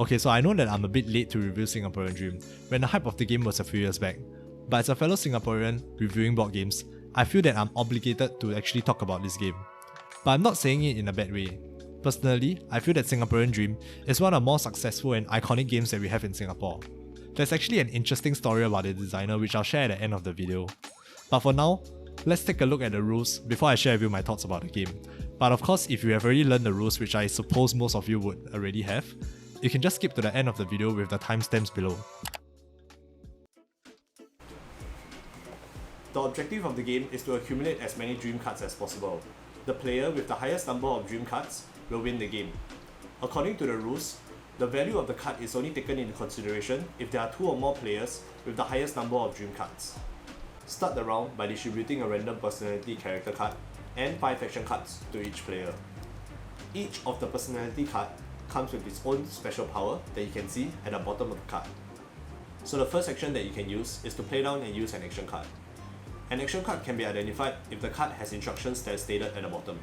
Okay, so I know that I'm a bit late to review Singaporean Dream, when the hype of the game was a few years back. But as a fellow Singaporean reviewing board games, I feel that I'm obligated to actually talk about this game. But I'm not saying it in a bad way. Personally, I feel that Singaporean Dream is one of the more successful and iconic games that we have in Singapore. There's actually an interesting story about the designer which I'll share at the end of the video. But for now, let's take a look at the rules before I share with you my thoughts about the game. But of course, if you have already learned the rules, which I suppose most of you would already have, you can just skip to the end of the video with the timestamps below. The objective of the game is to accumulate as many dream cards as possible. The player with the highest number of dream cards will win the game. According to the rules, the value of the card is only taken into consideration if there are 2 or more players with the highest number of dream cards. Start the round by distributing a random personality character card and 5 action cards to each player. Each of the personality card comes with its own special power that you can see at the bottom of the card. So the first action that you can use is to play down and use an action card. An action card can be identified if the card has instructions that are stated at the bottom.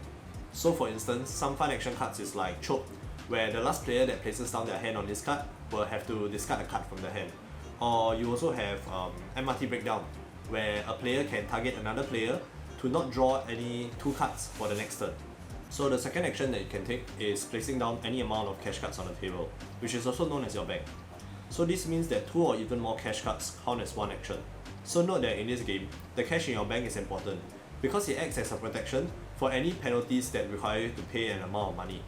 So for instance, some fun action cards is like Choke, where the last player that places down their hand on this card will have to discard a card from the hand. Or you also have MRT Breakdown, where a player can target another player to not draw any 2 cards for the next turn. So the second action that you can take is placing down any amount of cash cards on the table, which is also known as your bank. So this means that 2 or even more cash cards count as one action. So note that in this game, the cash in your bank is important, because it acts as a protection for any penalties that require you to pay an amount of money.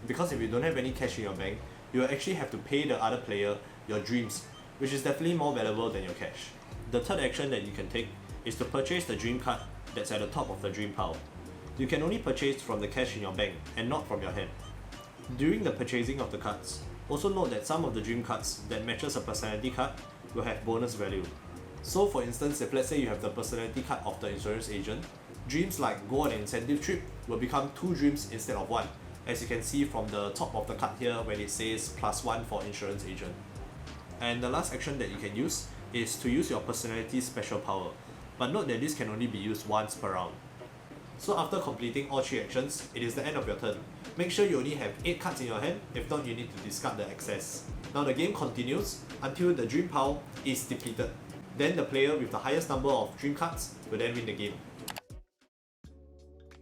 Because if you don't have any cash in your bank, you will actually have to pay the other player your dreams, which is definitely more valuable than your cash. The third action that you can take is to purchase the dream card that's at the top of the dream pile. You can only purchase from the cash in your bank and not from your hand. During the purchasing of the cards, also note that some of the dream cards that matches a personality card will have bonus value. So for instance, if let's say you have the personality card of the insurance agent, dreams like go on an incentive trip will become 2 dreams instead of 1, as you can see from the top of the card here when it says +1 for insurance agent. And the last action that you can use is to use your personality's special power, but note that this can only be used once per round. So after completing all 3 actions, it is the end of your turn. Make sure you only have 8 cards in your hand, if not you need to discard the excess. Now the game continues until the dream pile is depleted. Then the player with the highest number of dream cards will then win the game.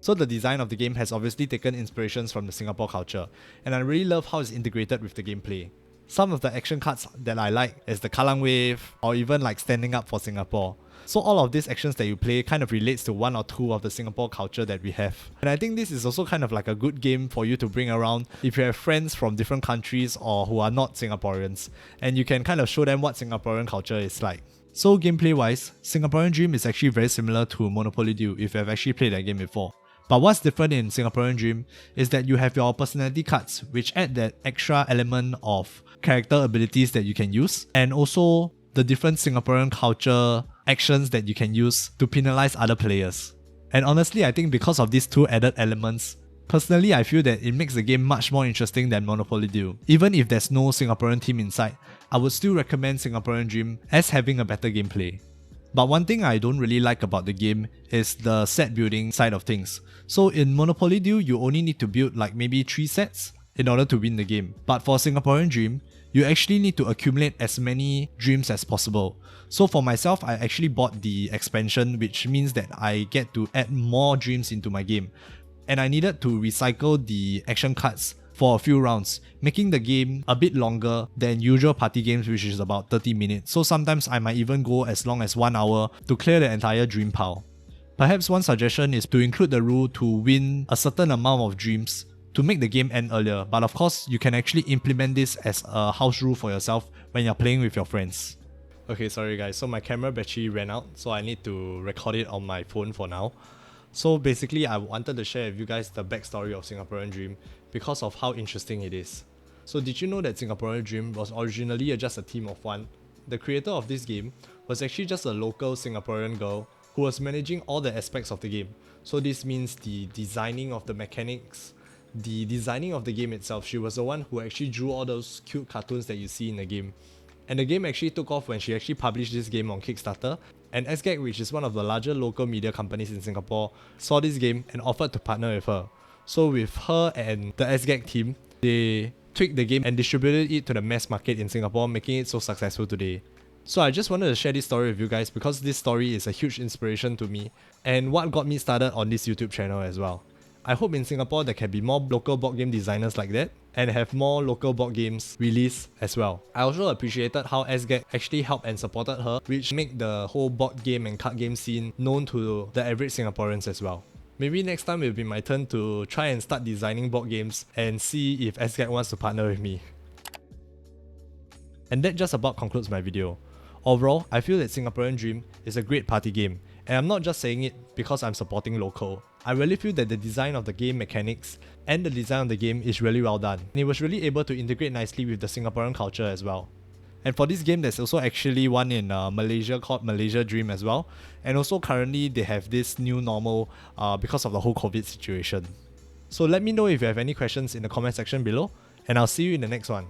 So the design of the game has obviously taken inspirations from the Singapore culture, and I really love how it's integrated with the gameplay. Some of the action cards that I like is the Kallang Wave, or even like standing up for Singapore. So all of these actions that you play kind of relates to 1 or 2 of the Singapore culture that we have. And I think this is also kind of like a good game for you to bring around if you have friends from different countries or who are not Singaporeans, and you can kind of show them what Singaporean culture is like. So gameplay wise, Singaporean Dream is actually very similar to Monopoly Deal if you have actually played that game before. But what's different in Singaporean Dream is that you have your personality cards, which add that extra element of character abilities that you can use, and also the different Singaporean culture actions that you can use to penalize other players. And honestly, I think because of these 2 added elements, personally I feel that it makes the game much more interesting than Monopoly Deal. Even if there's no Singaporean team inside, I would still recommend Singaporean Dream as having a better gameplay. But one thing I don't really like about the game is the set building side of things. So in Monopoly Deal, you only need to build like maybe 3 sets in order to win the game. But for Singaporean Dream, you actually need to accumulate as many dreams as possible. So for myself, I actually bought the expansion, which means that I get to add more dreams into my game. And I needed to recycle the action cards for a few rounds, making the game a bit longer than usual party games, which is about 30 minutes. So sometimes I might even go as long as 1 hour to clear the entire dream pile. Perhaps one suggestion is to include the rule to win a certain amount of dreams to make the game end earlier, but of course you can actually implement this as a house rule for yourself when you're playing with your friends. Okay, sorry guys, so my camera battery ran out, so I need to record it on my phone for now. So basically I wanted to share with you guys the backstory of Singaporean Dream because of how interesting it is. So did you know that Singaporean Dream was originally just a team of 1? The creator of this game was actually just a local Singaporean girl who was managing all the aspects of the game. So this means the designing of the mechanics, the designing of the game itself. She was the one who actually drew all those cute cartoons that you see in the game. And the game actually took off when she actually published this game on Kickstarter, and SGAG, which is one of the larger local media companies in Singapore, saw this game and offered to partner with her. So with her and the SGAG team, they tweaked the game and distributed it to the mass market in Singapore, making it so successful today. So I just wanted to share this story with you guys because this story is a huge inspiration to me and what got me started on this YouTube channel as well. I hope in Singapore there can be more local board game designers like that and have more local board games released as well. I also appreciated how SGAG actually helped and supported her, which made the whole board game and card game scene known to the average Singaporeans as well. Maybe next time it will be my turn to try and start designing board games and see if SGAG wants to partner with me. And that just about concludes my video. Overall, I feel that Singaporean Dream is a great party game, and I'm not just saying it because I'm supporting local. I really feel that the design of the game mechanics and the design of the game is really well done, and it was really able to integrate nicely with the Singaporean culture as well. And for this game, there's also actually one in Malaysia called Malaysia Dream as well, and also currently they have this new normal because of the whole COVID situation. So let me know if you have any questions in the comment section below, and I'll see you in the next one.